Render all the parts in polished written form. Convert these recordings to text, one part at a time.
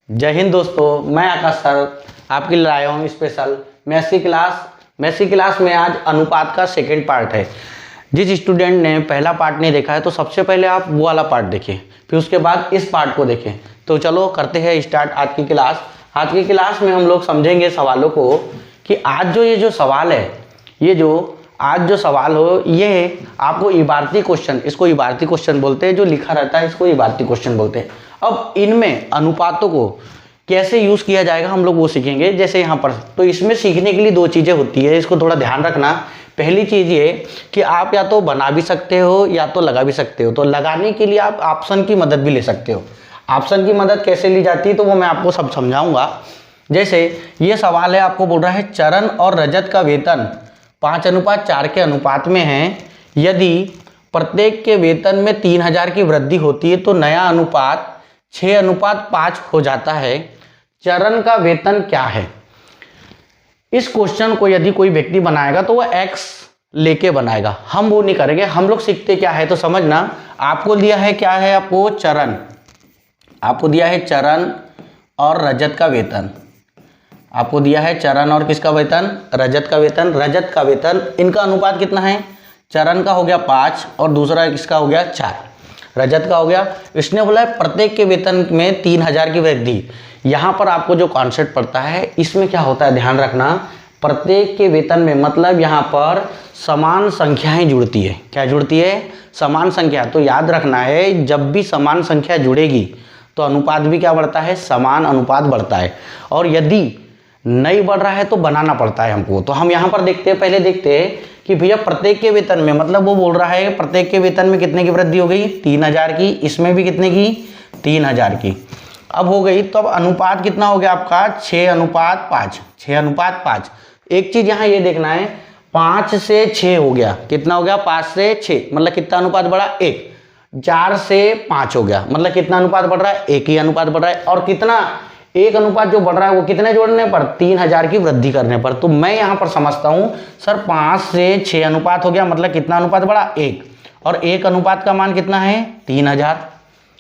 जय हिंद दोस्तों, मैं आकाश सर आपके लिए लाया हूँ स्पेशल मैथ्स की क्लास में आज अनुपात का सेकंड पार्ट है। जिस स्टूडेंट ने पहला पार्ट नहीं देखा है तो सबसे पहले आप वो वाला पार्ट देखें, फिर उसके बाद इस पार्ट को देखें। तो चलो करते हैं स्टार्ट आज की क्लास। आज की क्लास में हम लोग समझेंगे सवालों को कि आज जो ये जो सवाल है, ये जो आज जो सवाल हो ये आपको इबारती क्वेश्चन, इसको इबारती क्वेश्चन बोलते हैं। जो लिखा रहता है इसको इबारती क्वेश्चन बोलते हैं। अब इनमें अनुपातों को कैसे यूज़ किया जाएगा हम लोग वो सीखेंगे। जैसे यहाँ पर तो इसमें सीखने के लिए दो चीज़ें होती है, इसको थोड़ा ध्यान रखना। पहली चीज़ ये कि आप या तो बना भी सकते हो या तो लगा भी सकते हो। तो लगाने के लिए आप ऑप्शन की मदद भी ले सकते हो। ऑप्शन की मदद कैसे ली जाती है तो वो मैं आपको सब समझाऊंगा। जैसे ये सवाल है, आपको बोल रहा है चरण और रजत का वेतन 5:4 के अनुपात में है। यदि प्रत्येक के वेतन में 3000 की वृद्धि होती है तो नया अनुपात 6:5 हो जाता है। चरण का वेतन क्या है? इस क्वेश्चन को यदि कोई व्यक्ति बनाएगा तो वो एक्स लेके बनाएगा, हम वो नहीं करेंगे। हम लोग सीखते क्या है तो समझना। आपको दिया है क्या है, आपको चरण, आपको दिया है चरण और रजत का वेतन। आपको दिया है चरण और किसका वेतन? रजत का वेतन। रजत का वेतन इनका अनुपात कितना है? चरण का हो गया 5 और दूसरा किसका हो गया 4, रजत का हो गया। इसने बोला है प्रत्येक के वेतन में 3000 की वृद्धि। यहाँ पर आपको जो कॉन्सेप्ट पड़ता है इसमें क्या होता है ध्यान रखना। प्रत्येक के वेतन में मतलब यहाँ पर समान संख्याएं जुड़ती है। क्या जुड़ती है? समान संख्या। तो याद रखना है जब भी समान संख्या जुड़ेगी तो अनुपात भी क्या बढ़ता है? समान अनुपात बढ़ता है। और यदि नहीं बढ़ रहा है तो बनाना पड़ता है हमको। तो हम यहाँ पर देखते हैं, पहले देखते हैं कि भैया प्रत्येक के वेतन में, मतलब वो बोल रहा है प्रत्येक के वेतन में कितने की वृद्धि हो गई? 3000 की। इसमें भी कितने की? 3000 की। अब हो गई तो अब अनुपात कितना हो गया आपका? 6:5। 6:5। एक चीज यहाँ ये देखना है, 5 से 6 हो गया। कितना हो गया? 5 से 6 मतलब कितना अनुपात बढ़ा? 1। 4 से 5 हो गया मतलब कितना अनुपात बढ़ रहा है? 1 ही अनुपात बढ़ रहा है। और कितना? एक अनुपात जो बढ़ रहा है वो कितने जोड़ने पर? 3000 की वृद्धि करने पर। तो मैं यहाँ पर समझता हूँ सर 5 से 6 अनुपात हो गया मतलब कितना अनुपात बढ़ा? 1। और एक अनुपात का मान कितना है? 3000।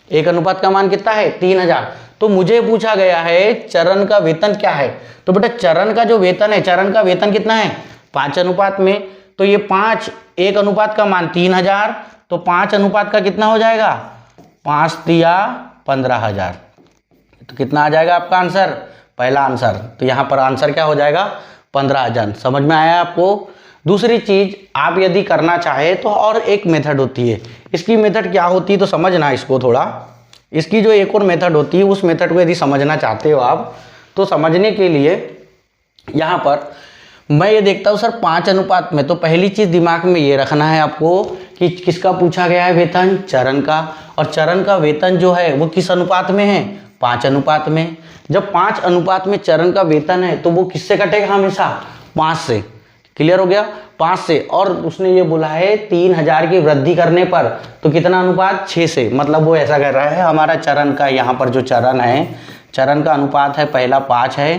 एक अनुपात का मान कितना है? 3000। तो मुझे पूछा गया है चरण का वेतन क्या है। तो बेटा चरण का जो वेतन है, चरण का वेतन कितना है? 5 अनुपात में। तो ये 5, एक अनुपात का मान 3000, तो 5 अनुपात का कितना हो जाएगा? 5 तिया 15000। तो कितना आ जाएगा आपका आंसर? पहला आंसर। तो यहाँ पर आंसर क्या हो जाएगा? 15000। समझ में आया आपको? दूसरी चीज आप यदि करना चाहे तो और एक मेथड होती है। इसकी मेथड क्या होती है तो समझना इसको थोड़ा। इसकी जो एक और मेथड होती है उस मेथड को यदि समझना चाहते हो आप तो समझने के लिए यहाँ पर मैं ये देखता हूँ सर 5 अनुपात में। तो पहली चीज दिमाग में ये रखना है आपको कि किसका पूछा गया है वेतन? चरण का। और चरण का वेतन जो है वो किस अनुपात में है? 5 अनुपात में। जब 5 अनुपात में चरण का वेतन है तो वो किससे कटेगा? हमेशा 5 से। क्लियर हो गया? 5 से। और उसने ये बोला है 3000 की वृद्धि करने पर तो कितना अनुपात? 6 से। मतलब वो ऐसा कर रहा है हमारा चरण का, यहाँ पर जो चरण है, चरण का अनुपात है पहला 5 है।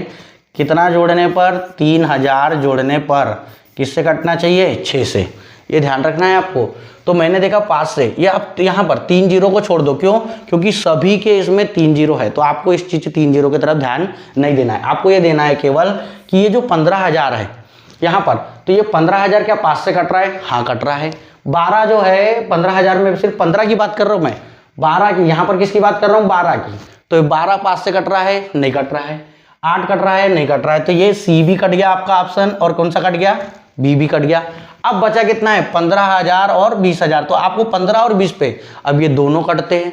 कितना जोड़ने पर? 3000 जोड़ने पर किससे कटना चाहिए? 6 से। ये ध्यान रखना है आपको। तो मैंने देखा 5 से, ये अब यहाँ पर 3 जीरो को छोड़ दो। क्यों? क्योंकि सभी के इसमें 3 जीरो है। तो आपको इस चीज 3 जीरो की तरफ ध्यान नहीं देना है। आपको ये देना है केवल कि ये जो 15000 है यहाँ पर, तो ये 15000 क्या 5 से कट रहा है? हाँ कट रहा है। 12 जो है 15000 में सिर्फ 15 की बात कर रहा हूँ मैं, 12 की। यहाँ पर किसकी बात कर रहा हूँ? 12 की। तो 12 5 से कट रहा है? नहीं कट रहा है। 8 कट रहा है? नहीं कट रहा है। तो ये सी भी कट गया आपका ऑप्शन, और कौन सा कट गया? बी भी कट गया। अब बचा कितना है? 15000 और 20000। तो आपको 15 और 20 पे अब ये दोनों कटते हैं।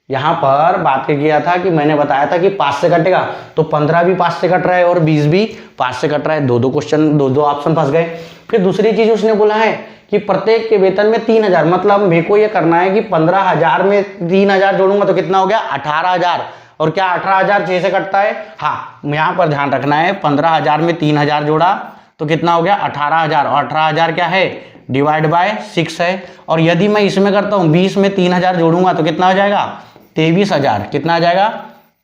यहाँ पर बात किया था कि मैंने बताया था कि 5 से कटेगा, तो 15 भी 5 से कट रहा है और 20 भी 5 से कट रहा है। दो क्वेश्चन, दो ऑप्शन फंस गए। फिर दूसरी चीज उसने बोला है कि प्रत्येक के वेतन में 3000, मतलब मेरे को ये करना है कि 15000 में 3000 जोड़ूंगा तो कितना हो गया? 18000। और क्या 18000 6 से कटता है? हाँ। यहाँ पर ध्यान रखना है 15000 में 3000 जोड़ा तो कितना हो गया? 18000। और 18000 क्या है? डिवाइड बाय 6 है। और यदि मैं इसमें करता हूँ 20 में 3000 जोड़ूंगा तो कितना हो जाएगा? 23000। कितना आ जाएगा?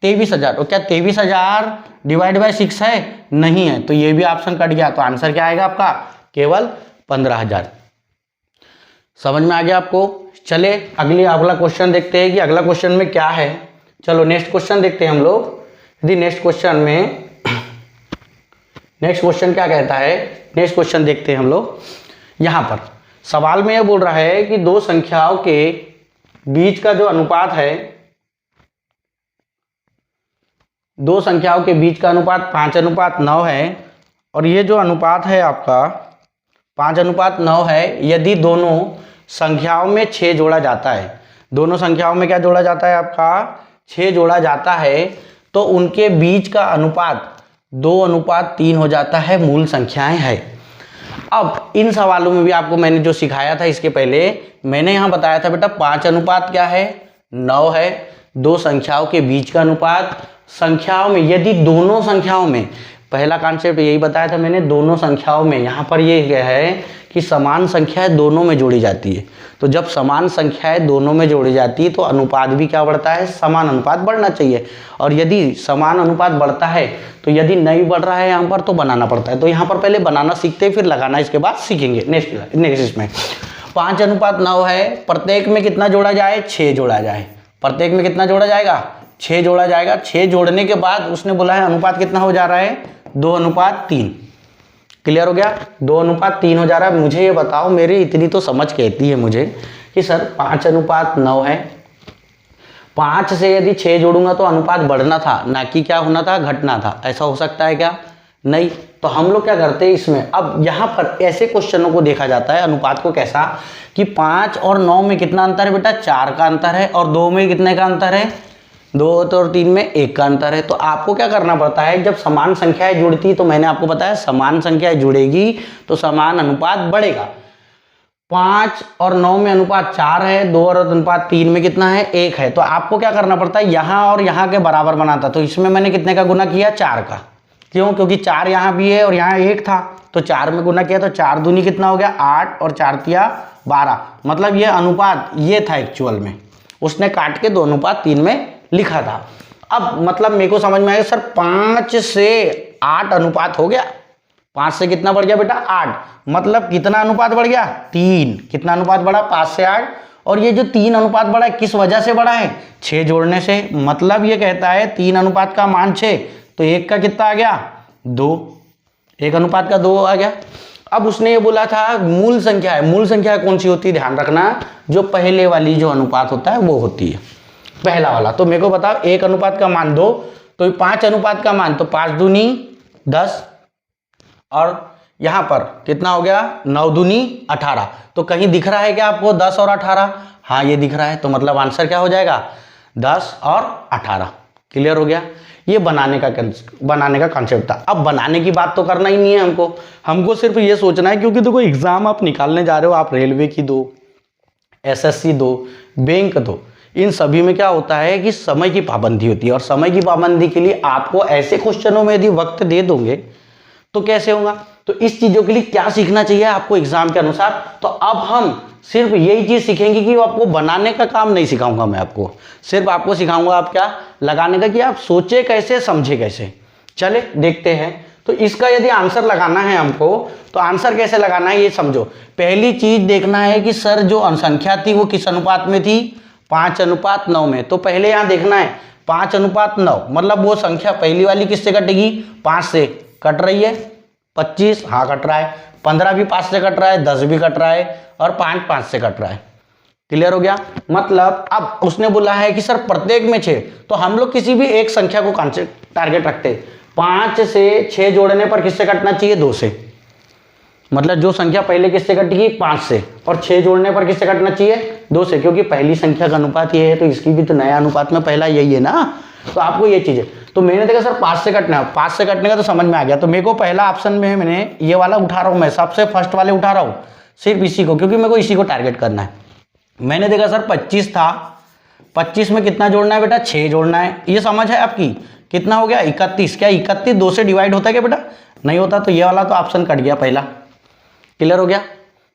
23000। और क्या 23000 डिवाइड बाय 6 है? नहीं है। तो ये भी ऑप्शन कट गया। तो आंसर क्या आएगा आपका? केवल 15000। समझ में आ गया आपको? चले अगला क्वेश्चन देखते हैं कि अगला क्वेश्चन में क्या है। चलो नेक्स्ट क्वेश्चन देखते हैं हम लोग। यदि नेक्स्ट क्वेश्चन क्या कहता है, नेक्स्ट क्वेश्चन देखते हैं हम लोग। यहाँ पर सवाल में यह बोल रहा है कि दो संख्याओं के बीच का जो अनुपात है, दो संख्याओं के बीच का अनुपात 5:9 है, और ये जो अनुपात है आपका 5:9 है यदि दोनों संख्याओं में 6 जोड़ा जाता है। दोनों संख्याओं में क्या जोड़ा जाता है आपका? 6 जोड़ा जाता है, तो उनके बीच का अनुपात 2:3 हो जाता है, मूल संख्याएं हैं। अब इन सवालों में भी आपको मैंने जो सिखाया था इसके पहले, मैंने यहाँ बताया था बेटा 5 क्या है? 9 है। दो संख्याओं के बीच का अनुपात संख्याओं में, यदि दोनों संख्याओं में, पहला कॉन्सेप्ट यही बताया था मैंने, दोनों संख्याओं में, यहाँ पर ये है कि समान संख्याएं दोनों में जोड़ी जाती है। तो जब समान संख्याएं दोनों में जोड़ी जाती है तो अनुपात भी क्या बढ़ता है? समान अनुपात बढ़ना चाहिए। और यदि समान अनुपात बढ़ता है तो यदि नहीं बढ़ रहा है यहाँ पर तो बनाना पड़ता है। तो यहाँ पर पहले बनाना सीखते हैं, फिर लगाना इसके बाद सीखेंगे नेक्स्ट इसमें। 5:9 है, प्रत्येक में कितना जोड़ा जाए? 6 जोड़ा जाए। प्रत्येक में कितना जोड़ा जाएगा? 6 जोड़ा जाएगा। 6 जोड़ने के बाद उसने बोला है अनुपात कितना हो जा रहा है? 2:3। क्लियर हो गया? 2:3 हो जा रहा है। मुझे ये बताओ, मेरी इतनी तो समझ कहती है मुझे कि सर 5:9 है, 5 से यदि 6 जोड़ूंगा तो अनुपात बढ़ना था, ना कि क्या होना था? घटना था। ऐसा हो सकता है क्या? नहीं। तो हम लोग क्या करते हैं इसमें, अब यहाँ पर ऐसे क्वेश्चनों को देखा जाता है अनुपात को कैसा कि 5 और 9 में कितना अंतर है बेटा? 4 का अंतर है। और 2 में कितने का अंतर है? 2 और 3 में 1 का अंतर है। तो आपको क्या करना पड़ता है, जब समान संख्याएं जुड़ती, तो मैंने आपको बताया समान संख्याएं जुड़ेगी तो समान अनुपात बढ़ेगा। 5 और 9 में अनुपात 4 है, 2 और अनुपात 3 में कितना है? 1 है। तो आपको क्या करना पड़ता है, यहाँ और यहाँ के बराबर बनाता। तो इसमें मैंने कितने का गुना किया? 4 का। क्यों? क्योंकि 4 यहाँ भी है और यहाँ 1 था, तो 4 में गुना किया, तो 4 दूनी कितना हो गया? 8 और 4 तिया 12। मतलब ये अनुपात ये था एक्चुअल में, उसने काट के 2:3 में लिखा था। अब मतलब मेरे को समझ में आएगा सर 5 से 8 अनुपात हो गया। 5 से कितना बढ़ गया बेटा? 8। मतलब कितना अनुपात बढ़ गया? 3। कितना अनुपात बढ़ा? 5 से 8। और ये जो 3 अनुपात बढ़ा है किस वजह से बढ़ा है? 6 जोड़ने से। मतलब ये कहता है 3 अनुपात का मान 6, तो 1 का कितना आ गया? 2। 1 अनुपात का 2 आ गया। अब उसने ये बोला था मूल संख्या है। मूल संख्या कौन सी होती है? ध्यान रखना, जो पहले वाली जो अनुपात होता है वो होती है, पहला वाला। तो मेरे को बताओ 1 अनुपात का मान 2, तो 5 अनुपात का मान, तो 5 दूनी 10, और यहाँ पर कितना हो गया? 9 दूनी 18। तो कहीं दिख रहा है क्या आपको 10 और 18? हाँ ये दिख रहा है। तो मतलब आंसर क्या हो जाएगा? 10 और 18। क्लियर हो गया? ये बनाने का कॉन्सेप्ट था। अब बनाने की बात तो करना ही नहीं है हमको सिर्फ ये सोचना है, क्योंकि देखो एग्जाम आप निकालने जा रहे हो, आप रेलवे की दो, एसएससी दो, बैंक दो, इन सभी में क्या होता है कि समय की पाबंदी होती है। और समय की पाबंदी के लिए आपको ऐसे क्वेश्चनों में यदि वक्त दे दोगे तो कैसे होगा? तो इस चीज़ों के लिए क्या सीखना चाहिए आपको एग्जाम के अनुसार? तो अब हम सिर्फ यही चीज़ सीखेंगे कि आपको बनाने का काम नहीं सिखाऊंगा मैं आपको, सिर्फ आपको सिखाऊंगा आप क्या लगाने का, कि आप सोचे कैसे, समझे कैसे। चले देखते हैं। तो इसका यदि आंसर लगाना है हमको, तो आंसर कैसे लगाना है ये समझो। पहली चीज देखना है कि सर जो संख्या थी वो किस अनुपात में थी? 5:9 में। तो पहले यहाँ देखना है 5:9, मतलब वो संख्या पहली वाली किससे कटेगी? 5 से कट रही है। 25 हाँ कट रहा है, 15 भी 5 से कट रहा है, 10 भी कट रहा है, और 5 से कट रहा है। क्लियर हो गया? मतलब अब उसने बोला है कि सर प्रत्येक में 6, तो हम लोग किसी भी एक संख्या को टारगेट रखते हैं। 5 से 6 जोड़ने पर किससे कटना चाहिए? 2 से। मतलब जो संख्या पहले किससे कटेगी? 5 से, और 6 जोड़ने पर किससे कटना चाहिए? 2 से, क्योंकि पहली संख्या का अनुपात ये है, तो इसकी भी तो नया अनुपात में पहला यही है ना। तो आपको ये चीज़ है। तो मैंने देखा सर 5 से कटना है, 5 से कटने का तो समझ में आ गया। तो मेरे को पहला ऑप्शन में मैंने ये वाला उठा रहा हूँ, मैं सबसे फर्स्ट वाले उठा रहा हूँ, सिर्फ इसी को, क्योंकि मेरे को इसी को टारगेट करना है। मैंने देखा सर 25 था, 25 में कितना जोड़ना है बेटा? 6 जोड़ना है। ये समझ है आपकी? कितना हो गया? 31। क्या 31 2 से डिवाइड होता है क्या बेटा? नहीं होता। तो ये वाला तो ऑप्शन कट गया पहला। क्लियर हो गया?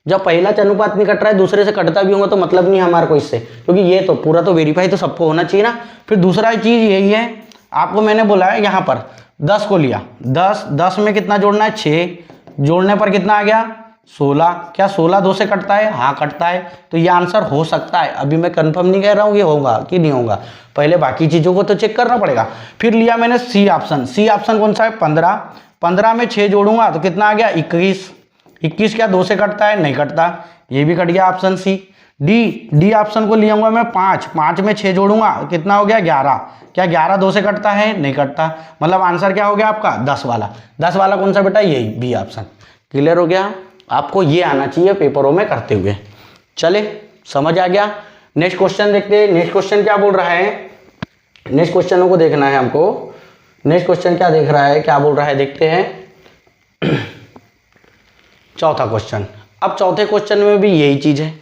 जब पहला अनुपात नहीं कट रहा है, दूसरे से कटता भी होगा तो मतलब नहीं हमारे को इससे, क्योंकि ये तो पूरा तो वेरीफाई तो सबको होना चाहिए ना। फिर दूसरा चीज यही है, आपको मैंने बोला है यहाँ पर 10 को लिया, 10 में कितना जोड़ना है? 6 जोड़ने पर कितना आ गया? 16। क्या 16 2 से कटता है? हाँ कटता है। तो ये आंसर हो सकता है, अभी मैं कंफर्म नहीं कह रहा हूँ ये होगा कि नहीं होगा, पहले बाकी चीज़ों को तो चेक करना पड़ेगा। फिर लिया मैंने सी ऑप्शन। सी ऑप्शन कौन सा है? 15। 15 में 6 जोड़ूंगा तो कितना आ गया? 21। 21 क्या 2 से कटता है? नहीं कटता, ये भी कट गया ऑप्शन सी। डी ऑप्शन को लिया मैं 5। 5 में 6 जोड़ूंगा कितना हो गया? 11। क्या 11 2 से कटता है? नहीं कटता, मतलब आंसर क्या हो गया आपका? 10 वाला। 10 वाला कौन सा बेटा? यही बी ऑप्शन। क्लियर हो गया? आपको ये आना चाहिए पेपरों में करते हुए। चले, समझ आ गया? नेक्स्ट क्वेश्चन देखते हैं। नेक्स्ट क्वेश्चन क्या बोल रहा है? नेक्स्ट क्वेश्चनों को देखना है हमको। नेक्स्ट क्वेश्चन क्या देख रहा है, क्या बोल रहा है, देखते हैं। चौथा क्वेश्चन। अब चौथे क्वेश्चन में भी यही चीज है,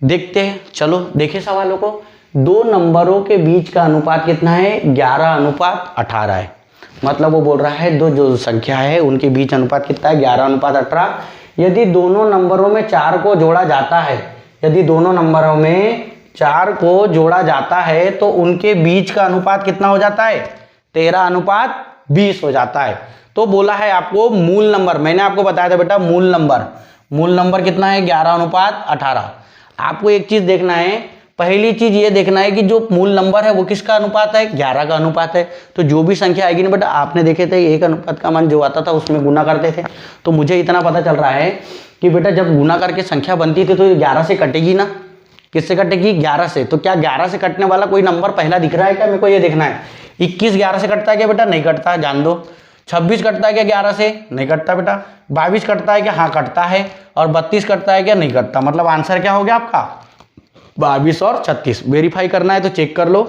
देखते हैं। चलो देखें सवालों को। दो नंबरों के बीच का अनुपात कितना है? 11:18 है। मतलब वो बोल रहा है दो जो संख्या है उनके बीच अनुपात कितना है? 11:18। यदि दोनों नंबरों में 4 को जोड़ा जाता है, यदि दोनों नंबरों में 4 को जोड़ा जाता है तो उनके बीच का अनुपात कितना हो जाता है? 13:20 हो जाता है। तो बोला है आपको मूल नंबर, मैंने आपको बताया था बेटा मूल नंबर कितना है? 11:18। आपको एक चीज देखना है, पहली चीज ये देखना है कि जो मूल नंबर है वो किसका अनुपात है? 11 का अनुपात है। तो जो भी संख्या आएगी ना बेटा, आपने देखे थे 1 अनुपात का मान जो आता था उसमें गुना करते थे। तो मुझे इतना पता चल रहा है कि बेटा जब गुना करके संख्या बनती थी तो ये 11 से कटेगी ना। किससे कटेगी? 11 से। तो क्या 11 से कटने वाला कोई नंबर पहला दिख रहा है क्या? मेरे को ये देखना है। 21 11 से कटता है क्या बेटा? नहीं कटता, जान दो। 26 कटता है क्या 11 से? नहीं कटता बेटा। 22 कटता है क्या? हाँ कटता है। और 32 कटता है क्या? नहीं कटता। मतलब आंसर क्या हो गया आपका? 22 और 36। वेरीफाई करना है तो चेक कर लो।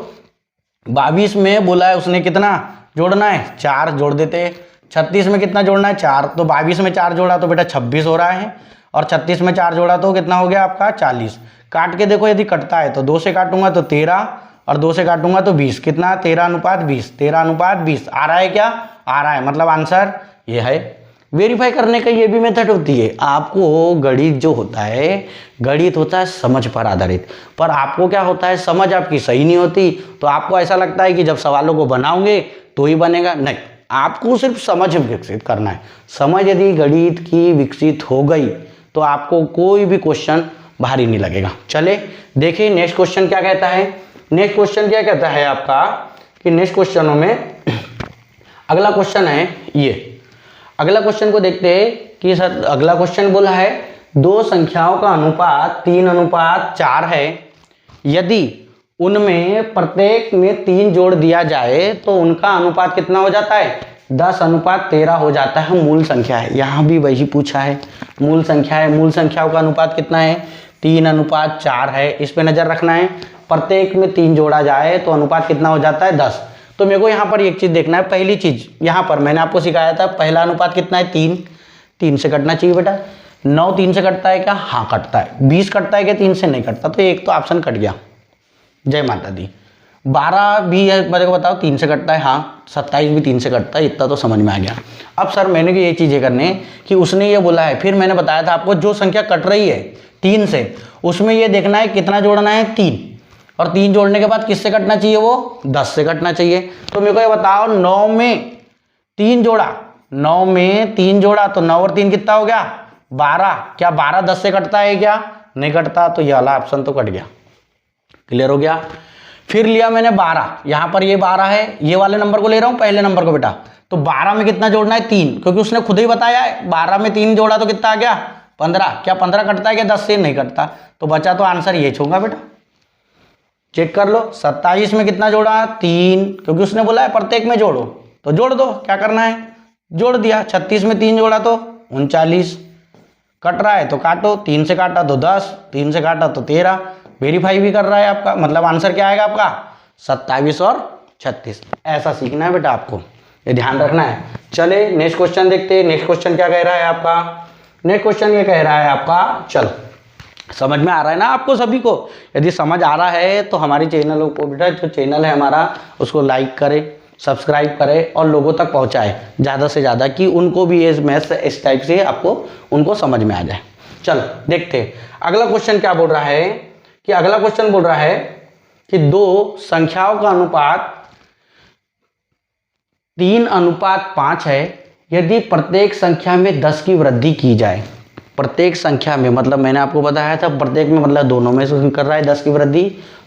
22 में बोला है उसने कितना जोड़ना है? 4 जोड़ देते हैं। 36 में कितना जोड़ना है? 4। तो 22 में 4 जोड़ा तो बेटा 26 हो रहा है, और 36 में 4 जोड़ा तो कितना हो गया आपका? 40। काट के देखो, यदि कटता है तो 2 से काटूंगा तो 13, और 2 से काटूंगा तो 20। कितना? 13:20। 13:20 आ रहा है क्या? आ रहा है, मतलब आंसर ये है। वेरीफाई करने का ये भी मेथड होती है। आपको गणित जो होता है, गणित होता है समझ पर आधारित, पर आपको क्या होता है, समझ आपकी सही नहीं होती तो आपको ऐसा लगता है कि जब सवालों को बनाओगे तो ही बनेगा। नहीं, आपको सिर्फ समझ विकसित करना है। समझ यदि गणित की विकसित हो गई तो आपको कोई भी क्वेश्चन भारी नहीं लगेगा। चले देखिए नेक्स्ट क्वेश्चन क्या कहता है। नेक्स्ट क्वेश्चन क्या कहता है आपका कि नेक्स्ट क्वेश्चनों में अगला क्वेश्चन है ये। अगला क्वेश्चन को देखते हैं कि सर अगला क्वेश्चन बोला है दो संख्याओं का अनुपात 3:4 है। यदि उनमें प्रत्येक में 3 जोड़ दिया जाए तो उनका अनुपात कितना हो जाता है? 10:13 हो जाता है। मूल संख्या है, यहाँ भी वही पूछा है, मूल संख्या है। मूल संख्याओं का अनुपात कितना है? 3:4 है। इस पे नजर रखना है। प्रत्येक में 3 जोड़ा जाए तो अनुपात कितना हो जाता है? 10। तो मेरे को यहाँ पर एक चीज देखना है। पहली चीज यहाँ पर मैंने आपको सिखाया था, पहला अनुपात कितना है? 3। 3 से कटना चाहिए बेटा। 9 3 से कटता है क्या? हाँ कटता है। 20 कटता है क्या? 3 से नहीं कटता, तो एक तो ऑप्शन कट गया। जय माता दी। 12 भी मेरे को बताओ 3 से कटता है? हाँ। 27 भी 3 से कटता है, इतना तो समझ में आ गया। अब सर मैंने भी ये चीजें करने कि उसने ये बोला है, फिर मैंने बताया था आपको जो संख्या कट रही है 3 से, उसमें ये देखना है कितना जोड़ना है? 3। और 3 जोड़ने के बाद किससे कटना चाहिए? वो 10 से कटना चाहिए। तो मेरे को ये बताओ 9 में 3 जोड़ा, 9 में 3 जोड़ा तो 9 और 3 कितना हो गया? 12। क्या 12 10 से कटता है क्या? नहीं कटता, तो ये वाला ऑप्शन तो कट गया। क्लियर हो गया? फिर लिया मैंने 12, यहां पर ये 12 है, ये वाले नंबर को ले रहा हूं, पहले नंबर को बेटा। तो 12 में कितना जोड़ना है? 3, क्योंकि उसने खुद ही बताया है 12 में 3 जोड़ा तो कितना आ गया? 15। क्या 15 कटता है क्या? 10 से नहीं कटता, तो बचा तो आंसर ये होगा बेटा। चेक कर लो। 27 में कितना जोड़ा? 3, क्योंकि उसने बोला है प्रत्येक में जोड़ो, तो जोड़ दो। क्या करना है? जोड़ दिया। 36 में 3 जोड़ा तो 39। कट रहा है तो काटो। 3 से काटा तो 10, 3 से काटा तो 13। वेरीफाई भी कर रहा है आपका, मतलब आंसर क्या आएगा आपका? 27 और 36। ऐसा सीखना है बेटा आपको, ये ध्यान रखना है। चले नेक्स्ट क्वेश्चन देखते हैं। नेक्स्ट क्वेश्चन क्या कह रहा है आपका? नेक्स्ट क्वेश्चन ये कह रहा है आपका, चलो समझ में आ रहा है ना आपको सभी को? यदि समझ आ रहा है तो हमारी चैनलों को बेटा, जो चैनल है हमारा, उसको लाइक करें, सब्सक्राइब करें और लोगों तक पहुंचाएं ज़्यादा से ज़्यादा, कि उनको भी ये मैथ्स इस टाइप से आपको उनको समझ में आ जाए। चलो देखते हैं अगला क्वेश्चन क्या बोल रहा है कि अगला क्वेश्चन बोल रहा है कि दो संख्याओं का अनुपात 3:5 है। यदि प्रत्येक संख्या में 10 की वृद्धि की जाए, प्रत्येक संख्या में, मतलब मैंने आपको बताया था प्रत्येक में मतलब दोनों में से कर रहा है 10 की वृद्धि,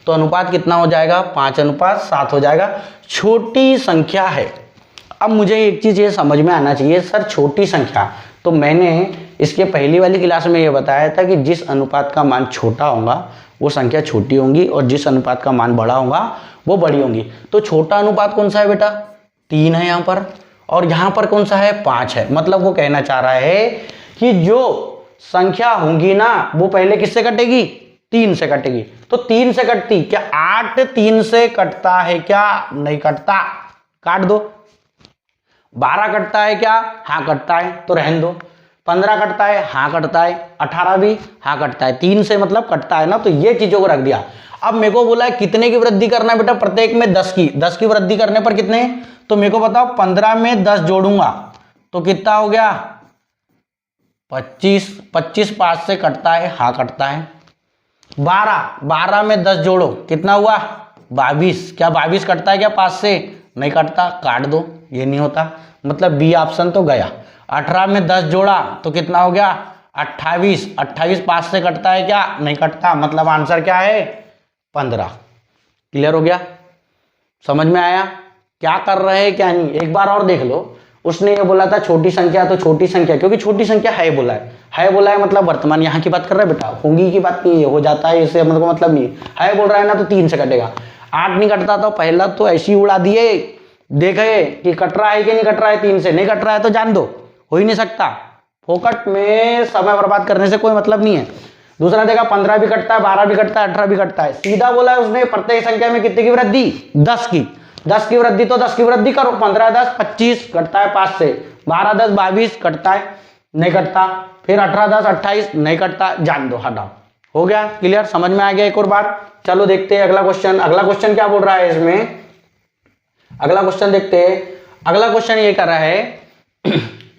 तो अनुपात कितना हो जाएगा 5:7 हो जाएगा। छोटी संख्या है। अब मुझे एक चीज़ ये समझ में आना चाहिए, सर छोटी संख्या, तो मैंने इसके पहली वाली क्लास में ये बताया था कि जिस अनुपात का मान छोटा होगा वो संख्या छोटी होंगी और जिस अनुपात का मान बड़ा होगा वो बड़ी होंगी। तो छोटा अनुपात कौन सा है बेटा 3 है यहाँ पर, और यहाँ पर कौन सा है 5 है। मतलब वो कहना चाह रहा है कि जो संख्या होंगी ना वो पहले किससे कटेगी 3 से कटेगी। तो 3 से कटती क्या 8 3 से कटता है क्या, नहीं कटता, काट दो। 12 कटता है क्या, हाँ कटता है, तो रहने दो। 15 कटता है, हाँ कटता है। 18 भी हाँ कटता है, 3 से मतलब कटता है ना, तो ये चीजों को रख दिया। अब मेरे को बोला है कितने की वृद्धि करना है बेटा, प्रत्येक में 10 की वृद्धि करने पर कितने, तो मेरे को बताओ 15 में 10 जोड़ूंगा तो कितना हो गया 25। 25 5 से कटता है, हाँ कटता है। 12 में 10 जोड़ो कितना हुआ 22। क्या 22 कटता है क्या 5 से, नहीं कटता, काट दो, ये नहीं होता, मतलब बी ऑप्शन तो गया। 18 में 10 जोड़ा तो कितना हो गया 28। 28 5 से कटता है क्या, नहीं कटता, मतलब आंसर क्या है 15। क्लियर हो गया, समझ में आया क्या कर रहे हैं क्या नहीं। एक बार और देख लो, उसने ये बोला था छोटी संख्या, तो छोटी संख्या क्योंकि छोटी संख्या है बोला है मतलब वर्तमान यहाँ की बात कर रहा है बेटा, होंगी की बात नहीं है, हो जाता है इसे मतलब नहीं है बोल रहा है ना, तो 3 से कटेगा। 8 नहीं कटता, तो पहला तो ऐसे ही उड़ा दिए, देखे कि कट रहा है कि नहीं कट रहा है, 3 से नहीं कट रहा है तो जान दो, हो ही नहीं सकता। फोकट में समय बर्बाद करने से कोई मतलब नहीं है। दूसरा देखा 15 भी कटता है, 12 भी कटता है, 18 भी कटता है, सीधा बोला है उसने प्रत्येक संख्या में कितने की वृद्धि 10 की। 10 की वृद्धि तो 10 की वृद्धि करो, 15 10 25 कटता है 5 से, 12 10 22 कटता है, नहीं कटता, फिर 18 10 28 नहीं कटता, जान दो, हटाओ। हो गया क्लियर, समझ में आ गया एक और बार। चलो देखते हैं अगला क्वेश्चन। अगला क्वेश्चन क्या बोल रहा है इसमें, अगला क्वेश्चन देखते हैं। अगला क्वेश्चन ये कर रहा है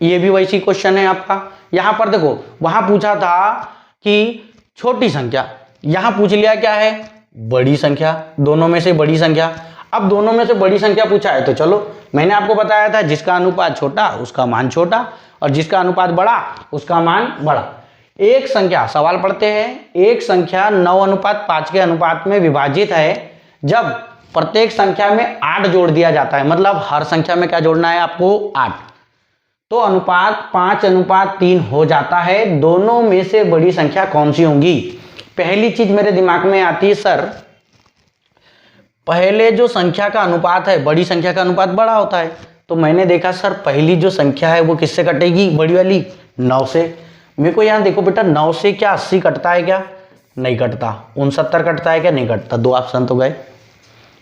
ये भी वैसी क्वेश्चन है आपका। यहां पर देखो वहां पूछा था कि छोटी संख्या, यहां पूछ लिया क्या है बड़ी संख्या, दोनों में से बड़ी संख्या। अब दोनों में से बड़ी संख्या पूछा है तो चलो, मैंने आपको बताया था जिसका अनुपात छोटा उसका मान छोटा और जिसका अनुपात बड़ा उसका मान बड़ा। एक संख्या, सवाल पढ़ते हैं, एक संख्या 9:5 के अनुपात में विभाजित है जब प्रत्येक संख्या में 8 जोड़ दिया जाता है, मतलब हर संख्या में क्या जोड़ना है आपको 8, तो अनुपात 5:3 हो जाता है। दोनों में से बड़ी संख्या कौन सी होंगी। पहली चीज मेरे दिमाग में आती है सर, पहले जो संख्या का अनुपात है बड़ी संख्या का अनुपात बड़ा होता है, तो मैंने देखा सर पहली जो संख्या है वो किससे कटेगी बड़ी वाली 9 से। मेरे को यहाँ देखो बेटा 9 से क्या 80 कटता है क्या, नहीं कटता। 69 कटता है क्या, नहीं कटता, 2 ऑप्शन तो गए।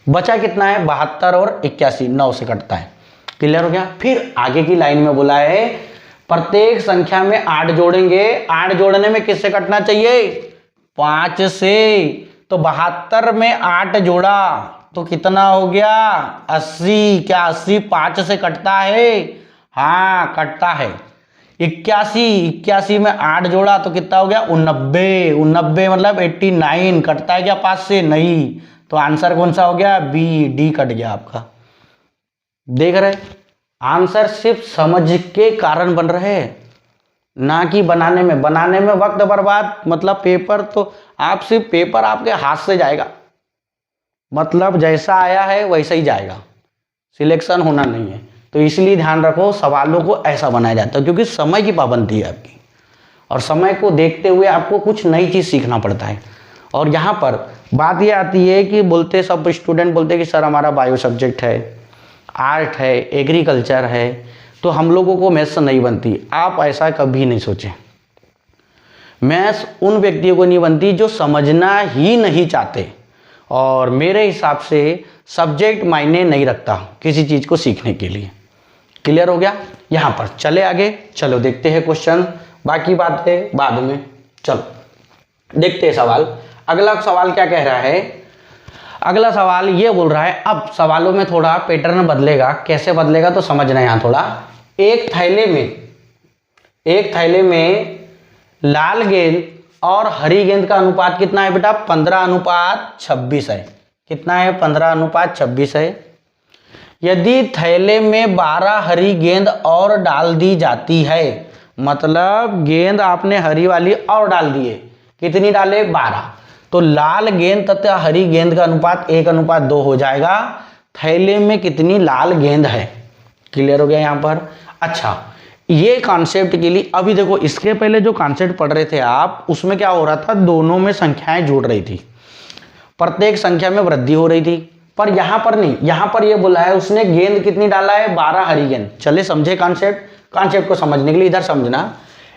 बचा कितना है 72 और 81, 9 से कटता है। क्लियर हो गया। फिर आगे की लाइन में बोला है प्रत्येक संख्या में 8 जोड़ेंगे, 8 जोड़ने में किससे कटना चाहिए 5 से, तो 72 में 8 जोड़ा तो कितना हो गया 80। क्या 80 5 से कटता है, हाँ कटता है। 81 में 8 जोड़ा तो कितना हो गया 89 मतलब 89, कटता है क्या 5 से, नहीं, तो आंसर कौन सा हो गया बी, डी कट गया आपका। देख रहे आंसर सिर्फ समझ के कारण बन रहे हैं, ना कि बनाने में वक्त बर्बाद, मतलब पेपर तो आप सिर्फ पेपर आपके हाथ से जाएगा, मतलब जैसा आया है वैसा ही जाएगा, सिलेक्शन होना नहीं है। तो इसलिए ध्यान रखो सवालों को ऐसा बनाया जाता है, क्योंकि समय की पाबंदी है आपकी और समय को देखते हुए आपको कुछ नई चीज़ सीखना पड़ता है। और यहाँ पर बात ये आती है कि बोलते सब स्टूडेंट बोलते हैं कि सर हमारा बायो सब्जेक्ट है, आर्ट है, एग्रीकल्चर है, तो हम लोगों को मैथ्स नहीं बनती। आप ऐसा कभी नहीं सोचें, मैथ्स उन व्यक्तियों को नहीं बनती जो समझना ही नहीं चाहते, और मेरे हिसाब से सब्जेक्ट मायने नहीं रखता किसी चीज़ को सीखने के लिए। क्लियर हो गया। यहाँ पर चले आगे, चलो देखते हैं क्वेश्चन, बाकी बात है बाद में। चलो देखते हैं सवाल। अगला सवाल क्या कह रहा है, अगला सवाल ये बोल रहा है, अब सवालों में थोड़ा पैटर्न बदलेगा, कैसे बदलेगा तो समझना यहाँ थोड़ा। एक थैले में लाल गेंद और हरी गेंद का अनुपात कितना है बेटा 15:26 है। कितना है 15:26 है। यदि थैले में 12 हरी गेंद और डाल दी जाती है मतलब गेंद आपने हरी वाली और डाल दिए, कितनी डाले 12, तो लाल गेंद तथा हरी गेंद का अनुपात 1:2 हो जाएगा। थैले में कितनी लाल गेंद है, क्लियर हो गया यहाँ पर। अच्छा, ये कॉन्सेप्ट के लिए अभी देखो, इसके पहले जो कॉन्सेप्ट पढ़ रहे थे आप, उसमें क्या हो रहा था, दोनों में संख्याएं जुड़ रही थी, प्रत्येक संख्या में वृद्धि हो रही थी। पर यहाँ पर नहीं, यहाँ पर ये बोला है उसने गेंद कितनी डाला है 12 हरी गेंद। चले समझे कॉन्सेप्ट को समझने के लिए इधर समझना।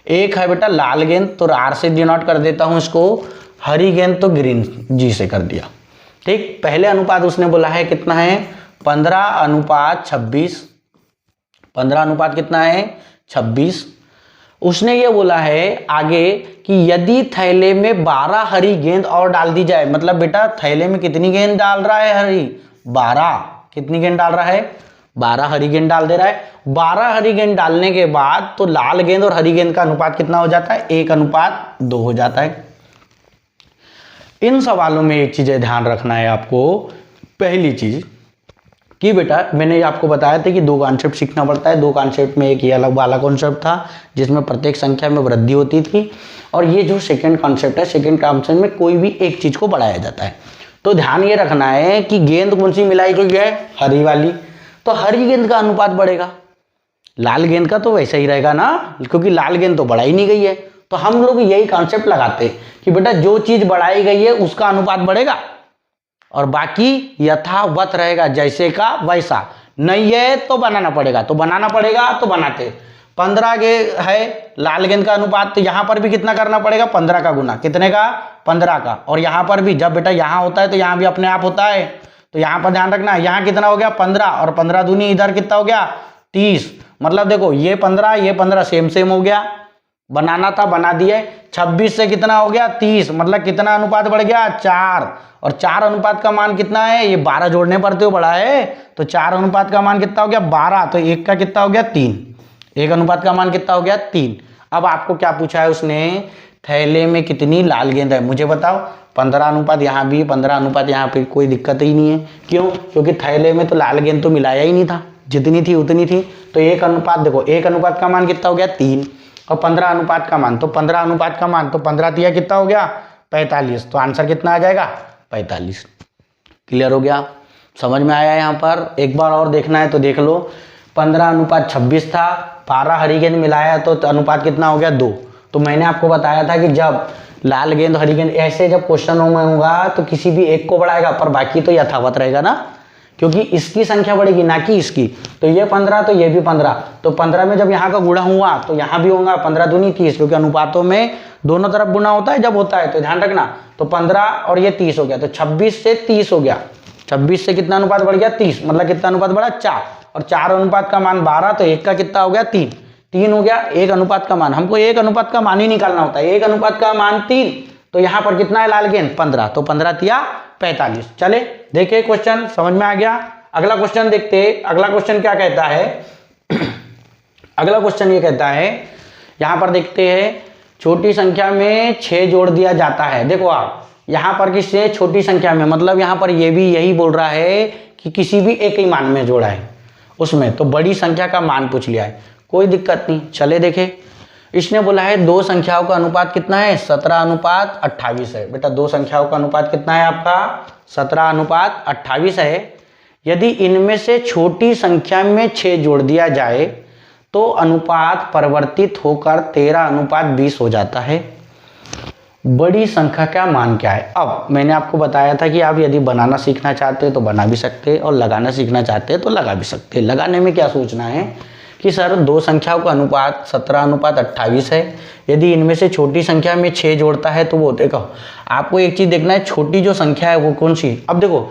एक है बेटा लाल गेंद, तो आर से डिनोट कर देता हूँ इसको, हरी गेंद तो ग्रीन जी से कर दिया। ठीक, पहले अनुपात उसने बोला है कितना है 15:26, 15 अनुपात कितना है 26। उसने ये बोला है आगे कि यदि थैले में 12 हरी गेंद और डाल दी जाए, मतलब बेटा थैले में कितनी गेंद डाल रहा है हरी 12, कितनी गेंद डाल रहा है 12 हरी गेंद डाल दे रहा है। 12 हरी गेंद डालने के बाद तो लाल गेंद और हरी गेंद का अनुपात कितना हो जाता है 1:2 हो जाता है। इन सवालों में एक चीज ध्यान रखना है आपको, पहली चीज कि बेटा मैंने आपको बताया था कि 2 कॉन्सेप्ट सीखना पड़ता है। 2 कॉन्सेप्ट में एक ये अलग वाला कॉन्सेप्ट था जिसमें प्रत्येक संख्या में वृद्धि होती थी, और ये जो सेकंड कॉन्सेप्ट है, सेकंड कॉन्सेप्ट में कोई भी एक चीज को बढ़ाया जाता है। तो ध्यान ये रखना है कि गेंद कौन सी मिलाई गई है हरी वाली, तो हरी गेंद का अनुपात बढ़ेगा, लाल गेंद का तो वैसा ही रहेगा ना, क्योंकि लाल गेंद तो बढ़ाई नहीं गई है। तो हम लोग यही कॉन्सेप्ट लगाते हैं कि बेटा जो चीज बढ़ाई गई है उसका अनुपात बढ़ेगा और बाकी यथावत रहेगा, जैसे का वैसा। नहीं है तो बनाना पड़ेगा, तो बनाना पड़ेगा तो बनाते। 15 के है लाल गेंद का अनुपात, तो यहाँ पर भी कितना करना पड़ेगा 15 का गुना, कितने का 15 का। और यहाँ पर भी जब बेटा यहाँ होता है तो यहाँ भी अपने आप होता है, तो यहाँ पर ध्यान रखना, यहाँ कितना हो गया 15 और 15 दूनी इधर कितना हो गया 30। मतलब देखो ये 15 सेम हो गया, बनाना था बना दिए। 26 से कितना हो गया 30, मतलब कितना अनुपात बढ़ गया 4, और 4 अनुपात का मान कितना है, ये 12 जोड़ने पर तो बड़ा है, तो 4 अनुपात का मान कितना हो गया 12, तो 1 का कितना हो गया 3, 1 अनुपात का मान कितना हो गया 3। अब आपको क्या पूछा है उसने, थैले में कितनी लाल गेंद है, मुझे बताओ। 15 अनुपात यहाँ भी, 15 अनुपात यहाँ पे, कोई दिक्कत ही नहीं है। क्यों? क्योंकि थैले में तो लाल गेंद तो मिलाया ही नहीं था, जितनी थी उतनी थी। तो 1 अनुपात देखो, 1 अनुपात का मान कितना हो गया 3, और 15 अनुपात का मान, तो 15 अनुपात का मान, तो 15 तिया कितना हो गया 45, तो आंसर कितना आ जाएगा 45। क्लियर हो गया, समझ में आया। यहाँ पर एक बार और देखना है तो देख लो, 15:26 था, 12 हरी गेंद मिलाया तो अनुपात कितना हो गया 2। तो मैंने आपको बताया था कि जब लाल गेंद हरी गेंद ऐसे जब क्वेश्चनों में होगा तो किसी भी एक को बढ़ाएगा पर बाकी तो यथावत रहेगा ना, क्योंकि इसकी संख्या बढ़ेगी ना कि इसकी। तो ये 15 तो ये भी 15, तो 15 में जब यहाँ का गुणा हुआ तो यहाँ भी होगा 15 दूनी 30, क्योंकि अनुपातों में दोनों तरफ गुणा होता है जब होता है, तो ध्यान रखना। तो 15 और ये 30 हो गया, तो 26 से 30 हो गया। 26 से कितना अनुपात बढ़ गया 30, मतलब कितना अनुपात बढ़ा 4, और 4 अनुपात का मान 12, तो 1 का कितना हो गया 3, 3 हो गया 1 अनुपात का मान। हमको 1 अनुपात का मान ही निकालना होता है, 1 अनुपात का मान 3, तो यहाँ पर कितना है लाल गेंद 15, तो 15 तिया 45। चले देखिए क्वेश्चन समझ में आ गया। अगला क्वेश्चन देखते, अगला क्वेश्चन क्या कहता है अगला क्वेश्चन ये कहता है, यहाँ पर देखते हैं, छोटी संख्या में 6 जोड़ दिया जाता है। देखो आप यहाँ पर किससे छोटी संख्या में, मतलब यहाँ पर ये भी यही बोल रहा है कि किसी भी एक ही मान में जोड़ा है उसमें, तो बड़ी संख्या का मान पूछ लिया है, कोई दिक्कत नहीं। चले देखे, इसने बोला है 2 संख्याओं का अनुपात कितना है 17:28 है। बेटा 2 संख्याओं का अनुपात कितना है आपका 17:28 है। यदि इनमें से छोटी संख्या में 6 जोड़ दिया जाए तो अनुपात परिवर्तित होकर 13:20 हो जाता है। बड़ी संख्या का मान क्या है। अब मैंने आपको बताया था कि आप यदि बनाना सीखना चाहते हैं तो बना भी सकते हैं, और लगाना सीखना चाहते हैं तो लगा भी सकते हैं। लगाने में क्या सोचना है कि सर 2 संख्याओं का अनुपात 17:28 है, यदि इनमें से छोटी संख्या में 6 जोड़ता है तो वो, देखो आपको एक चीज़ देखना है, छोटी जो संख्या है वो कौन सी। अब देखो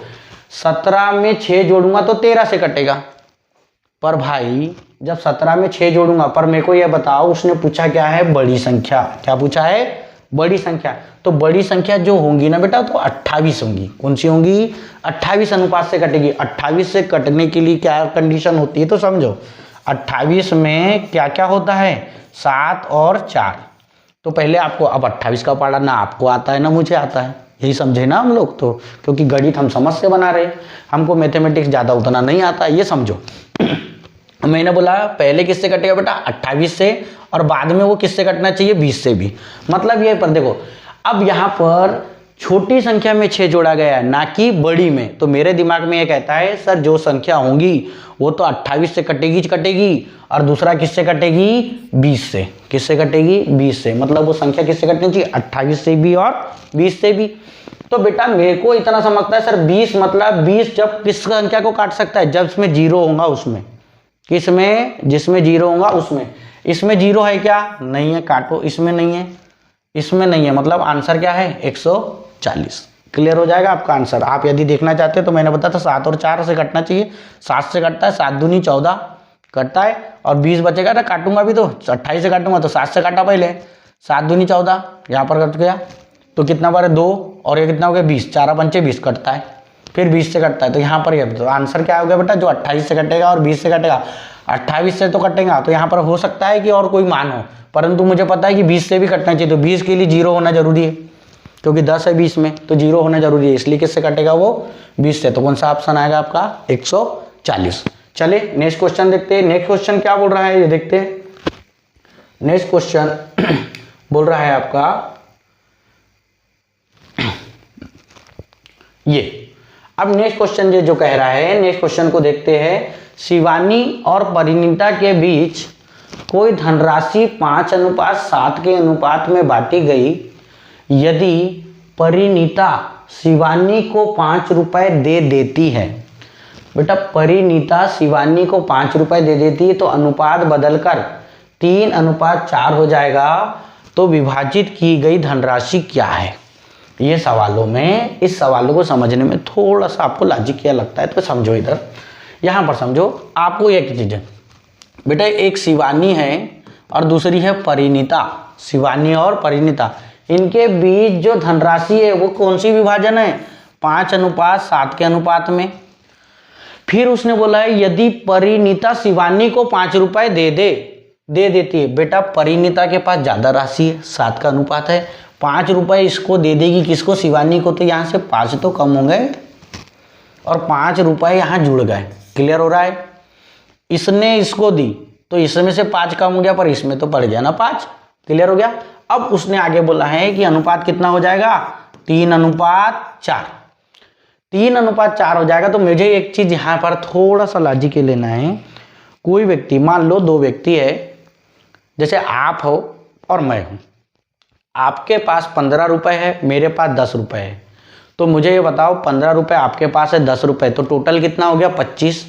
17 में 6 जोड़ूंगा तो 13 से कटेगा, पर भाई जब 17 में 6 जोड़ूंगा, पर मेरे को यह बताओ उसने पूछा क्या है बड़ी संख्या, क्या पूछा है बड़ी संख्या। तो बड़ी संख्या जो होंगी ना बेटा तो 28 होंगी। कौन सी होंगी 28 अनुपात से कटेगी। 28 से कटने के लिए क्या कंडीशन होती है तो समझो, 28 में क्या क्या होता है 7 और 4। तो पहले आपको, अब 28 का पढ़ा ना आपको आता है ना मुझे आता है, यही समझे ना हम लोग, तो क्योंकि गणित हम समझ से बना रहे, हमको मैथमेटिक्स ज़्यादा उतना नहीं आता, ये समझो। मैंने बोला पहले किससे कटेगा बेटा 28 से, और बाद में वो किससे कटना चाहिए 20 से भी। मतलब ये पर देखो, अब यहाँ पर छोटी संख्या में 6 जोड़ा गया है, ना कि बड़ी में। तो मेरे दिमाग में ये कहता है सर जो संख्या होंगी वो तो 28 से कटेगी, और दूसरा किससे कटेगी 20 से। किससे कटेगी 20 से, मतलब वो संख्या किससे कटनी चाहिए 28 से भी और 20 से भी। तो बेटा मेरे को इतना समझता है सर 20 मतलब 20 जब किस संख्या को काट सकता है, जब इसमें जीरो होगा उसमें। किसमें, जिसमें जीरो होगा उसमें। इसमें जीरो है क्या, नहीं है, काटो। इसमें नहीं है, इसमें नहीं है, मतलब आंसर क्या है 140। क्लियर हो जाएगा आपका आंसर। आप यदि देखना चाहते हैं तो मैंने बताया था 7 और 4 से कटना चाहिए, 7 से कटता है, 7 दूनी 14 कटता है, और 20 बचेगा ना, काटूंगा भी तो 28 से काटूंगा तो 7 से काटा पहले, 7 दूनी 14 यहाँ पर कट गया, तो कितना बार है 2, और ये कितना हो गया 20, 4 पंचे 20 कटता है, फिर 20 से कटता है, तो यहाँ पर ये तो आंसर क्या हो गया बेटा, जो 28 से कटेगा और 20 से कटेगा। 28 से तो कटेगा, तो यहाँ पर हो सकता है कि और कोई मान हो, परंतु मुझे पता है कि 20 से भी कटना चाहिए, तो 20 के लिए जीरो होना जरूरी है, क्योंकि 10 है 20 में, तो जीरो होना जरूरी है, इसलिए किससे कटेगा वो 20 से। तो कौन सा ऑप्शन आएगा आपका 140। चले नेक्स्ट क्वेश्चन देखते हैं। नेक्स्ट क्वेश्चन क्या बोल रहा है ये देखते हैं। नेक्स्ट क्वेश्चन बोल रहा है आपका ये। अब नेक्स्ट क्वेश्चन जो कह रहा है, नेक्स्ट क्वेश्चन को देखते हैं। शिवानी और परिणीता के बीच कोई धनराशि 5:7 के अनुपात में बांटी गई। यदि परिणीता शिवानी को 5 रुपए दे देती है, बेटा परिणीता शिवानी को 5 रुपए दे देती है, तो अनुपात बदलकर 3:4 हो जाएगा। तो विभाजित की गई धनराशि क्या है। ये सवालों में, इस सवालों को समझने में थोड़ा सा आपको लॉजिक क्या लगता है तो समझो। इधर यहाँ पर समझो, आपको एक चीज़ है बेटा, एक शिवानी है और दूसरी है परिणीता। शिवानी और परिणीता, इनके बीच जो धनराशि है वो कौन सी विभाजन है 5:7 के अनुपात में। फिर उसने बोला है यदि परिणीता शिवानी को 5 रुपए दे देती है। बेटा परिणीता के पास ज़्यादा राशि है, 7 का अनुपात है, 5 रुपए इसको दे देगी, किसको शिवानी को, तो यहाँ से 5 तो कम हो गए और 5 रुपए यहाँ जुड़ गए। क्लियर हो रहा है। इसने इसको दी तो इसमें से 5 कम हो गया, पर इसमें तो पड़ गया ना 5। क्लियर हो गया। अब उसने आगे बोला है कि अनुपात कितना हो जाएगा 3:4। 3:4 हो जाएगा। तो मुझे एक चीज यहाँ पर थोड़ा सा लॉजिक लेना है। कोई व्यक्ति, मान लो 2 व्यक्ति है, जैसे आप हो और मैं हूँ। आपके पास 15 रुपए है, मेरे पास 10 रुपए है, तो मुझे ये बताओ 15 रुपए आपके पास है, 10 रुपए, तो टोटल कितना हो गया 25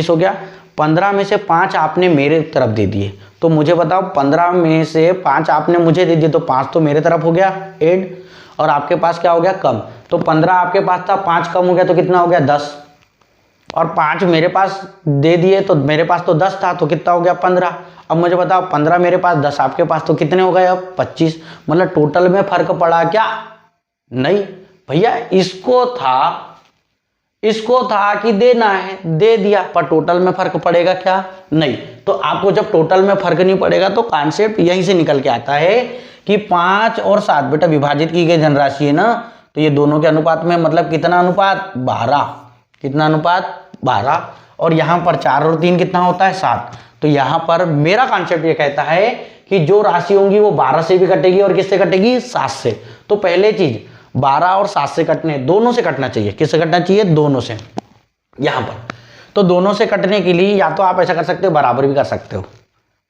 हो गया। 15 में से 5 आपने मेरे तरफ दे दिए, तो मुझे बताओ 15 में से 5 आपने मुझे दे दिए, तो 5 तो मेरे तरफ हो गया ऐड, और आपके पास क्या हो गया कम। तो 15 आपके पास था, 5 कम हो गया, तो कितना हो गया 10, और 5 मेरे पास दे दिए, तो मेरे पास तो 10 था, तो कितना हो गया 15। अब मुझे बताओ 15 मेरे पास, 10 आपके पास, तो कितने हो गए अब 25। मतलब टोटल में फर्क पड़ा क्या, नहीं भैया। इसको था कि देना है, दे दिया, पर टोटल में फर्क पड़ेगा क्या, नहीं। तो आपको जब टोटल में फर्क नहीं पड़ेगा तो कॉन्सेप्ट यहीं से निकल के आता है कि 5 और 7 बेटा विभाजित की गई धनराशि है ना, तो ये दोनों के अनुपात में, मतलब कितना अनुपात 12, कितना अनुपात 12, और यहाँ पर 4 और 3 कितना होता है 7। तो यहाँ पर मेरा कॉन्सेप्ट ये कहता है कि जो राशि होंगी वो 12 से भी कटेगी और किससे कटेगी 7 से। तो पहले चीज 12 और 7 से कटने, दोनों से कटना चाहिए। किससे कटना चाहिए, दोनों से। यहाँ पर तो दोनों से कटने के लिए या तो आप ऐसा कर सकते हो, बराबर भी कर सकते हो,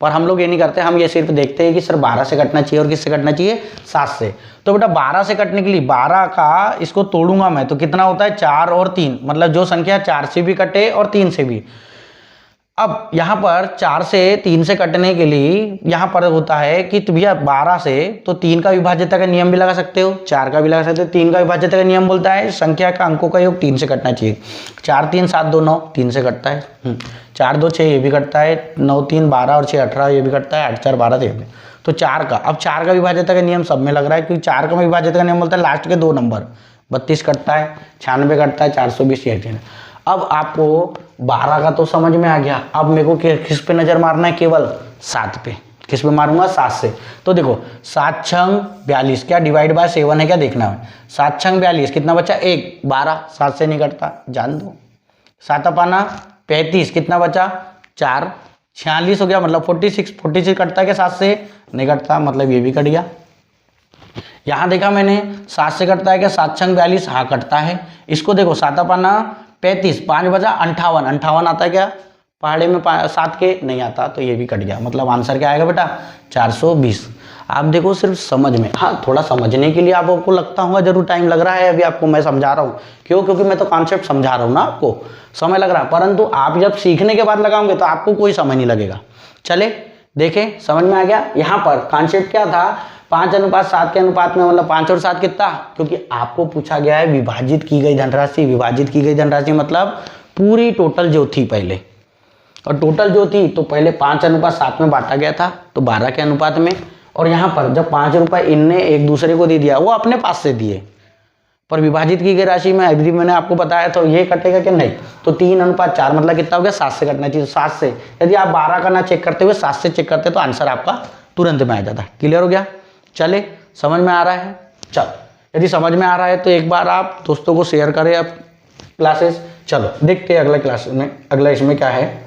पर हम लोग ये नहीं करते। हम ये सिर्फ देखते हैं कि सर 12 से कटना चाहिए और किससे कटना चाहिए 7 से। तो बेटा 12 से कटने के लिए 12 का इसको तोड़ूंगा मैं, तो कितना होता है 4 और 3, मतलब जो संख्या 4 से भी कटे और 3 से भी। अब यहाँ पर 4 से 3 से कटने के लिए यहाँ पर होता है कि भैया 12 से तो 3 का विभाज्यता का नियम भी लगा सकते हो, 4 का भी लगा सकते हो। 3 का विभाज्यता का नियम बोलता है संख्या का अंकों का योग 3 से कटना चाहिए। 4 3 7 2 9 3 से कटता है, 4 2 6 ये भी कटता है, 9 3 12 और 6 18 ये भी कटता है, 8 4 12 13। तो 4 का, अब 4 का विभाज्यता का नियम सब में लग रहा है, क्योंकि 4 का विभाज्यता का नियम बोलता है लास्ट के 2 नंबर 32 कटता है, 96 कटता है, 420 ये। अब आपको 12 का तो समझ में आ गया। अब मेरे को किस पे नजर मारना है, केवल 7 पे। किस पे मारूंगा, 7 से। तो देखो 7 छंग 42, क्या डिवाइड बाय 7 है क्या देखना है। 7 छंग 42, कितना बचा 1, 12, 7 से नहीं कटता, जान दो। 7 पाना 35 कितना बचा 4, 46 हो गया, मतलब 46 कटता है क्या 7 से? नहीं कटता, मतलब ये भी कट गया। यहाँ देखा मैंने 7 से कटता है क्या? 7 छंग 42, हाँ कटता है। इसको देखो 7 पाना 35, 5 बजा 58 आता है क्या पहाड़े में 7 के? नहीं आता, तो ये भी कट गया। मतलब आंसर क्या आएगा बेटा? 420। आप देखो सिर्फ समझ में, हाँ थोड़ा समझने के लिए आपको लगता होगा जरूर टाइम लग रहा है, अभी आपको मैं समझा रहा हूँ। क्यों? क्योंकि मैं तो कॉन्सेप्ट समझा रहा हूँ ना, आपको समय लग रहा है, परंतु आप जब सीखने के बाद लगाओगे तो आपको कोई समय नहीं लगेगा। चले देखें, समझ में आ गया? यहाँ पर कॉन्सेप्ट क्या था? 5:7 के अनुपात में, मतलब 5 और 7 कितना? क्योंकि आपको पूछा गया है विभाजित की गई धनराशि। विभाजित की गई धनराशि मतलब पूरी टोटल जो थी पहले, और टोटल जो थी तो पहले 5:7 में बांटा गया था, तो 12 के अनुपात में। और यहाँ पर जब 5 रुपये इनने एक दूसरे को दे दिया, वो अपने पास से दिए, पर विभाजित की गई राशि में अभी मैंने आपको बताया तो ये कटेगा कि नहीं? तो 3:4 मतलब कितना हो गया? 7 से कटना चाहिए। 7 से यदि आप 12 का ना चेक करते हुए 7 से चेक करते तो आंसर आपका तुरंत में आ जाता। क्लियर हो गया? चले, समझ में आ रहा है? चल, यदि समझ में आ रहा है तो एक बार आप दोस्तों को शेयर करें आप क्लासेस। चलो देखते हैं अगला क्लास में, अगला इसमें क्या है।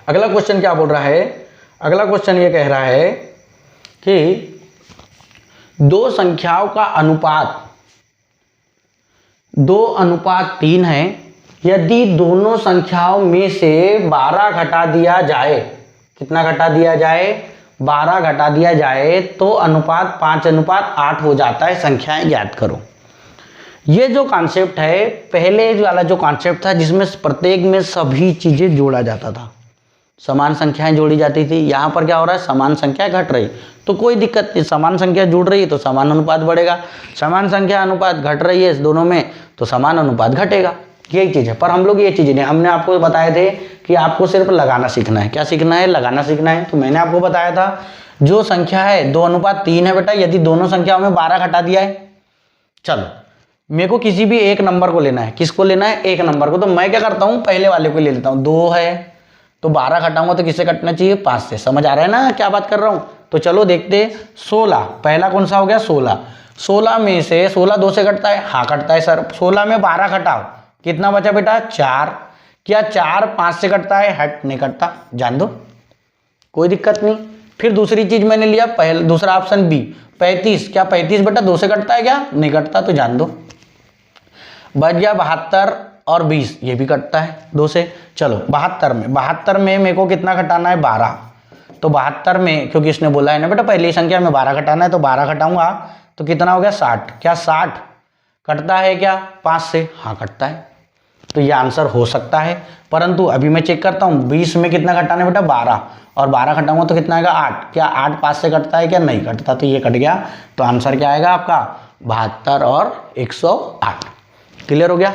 अगला क्वेश्चन क्या बोल रहा है? अगला क्वेश्चन ये कह रहा है कि दो संख्याओं का अनुपात 2:3 है। यदि दोनों संख्याओं में से 12 घटा दिया जाए, कितना घटा दिया जाए? 12 घटा दिया जाए तो अनुपात 5:8 हो जाता है। संख्याएं ज्ञात करो। ये जो कॉन्सेप्ट है, पहले वाला जो कॉन्सेप्ट था जिसमें प्रत्येक में सभी चीजें जोड़ा जाता था, समान संख्याएं जोड़ी जाती थी। यहाँ पर क्या हो रहा है? समान संख्या घट रही, तो कोई दिक्कत नहीं, समान संख्या जुड़ रही है तो समान अनुपात बढ़ेगा। समान संख्या अनुपात घट रही है इस दोनों में तो समान अनुपात घटेगा। यही चीज़ है। पर हम लोग ये चीज़ नहीं, हमने आपको बताए थे कि आपको सिर्फ लगाना सीखना है। क्या सीखना है? लगाना सीखना है। तो मैंने आपको बताया था जो संख्या है 2:3 है बेटा, यदि दोनों संख्याओं में 12 घटा दिया है। चलो मेरे को किसी भी एक नंबर को लेना है। किसको लेना है? एक नंबर को। तो मैं क्या करता हूँ? पहले वाले को ले लेता हूँ। 2 है तो 12 घटाऊंगा तो किससे कटना चाहिए? 5 से। समझ आ रहा है ना क्या बात कर रहा हूँ? तो चलो देखते। 16 पहला कौन सा हो गया? 16 में से 16 2 से कटता है? हाँ कटता है सर। 16 में 12 घटाओ, कितना बचा बेटा? 4। क्या 4 5 से कटता है? हट, नहीं कटता, जान दो, कोई दिक्कत नहीं। फिर दूसरी चीज मैंने लिया, पहले दूसरा ऑप्शन बी 35। क्या 35 बेटा 2 से कटता है? क्या नहीं कटता, तो जान दो। बच गया 72 और 20, ये भी कटता है 2 से। चलो 72 में मेरे को कितना घटाना है? 12। तो 72 में, क्योंकि इसने बोला है ना बेटा पहली संख्या में 12 घटाना है, तो 12 घटाऊंगा तो कितना हो गया? 60। क्या 60 कटता है क्या 5 से? हाँ कटता है। तो ये आंसर हो सकता है, परंतु अभी मैं चेक करता हूँ 20 में कितना घटाना है बेटा? 12, और 12 घटाऊंगा तो कितना आएगा? 8। क्या 8 5 से कटता है? क्या नहीं कटता, तो ये कट गया। तो आंसर क्या आएगा आपका? 72 और 108। क्लियर हो गया?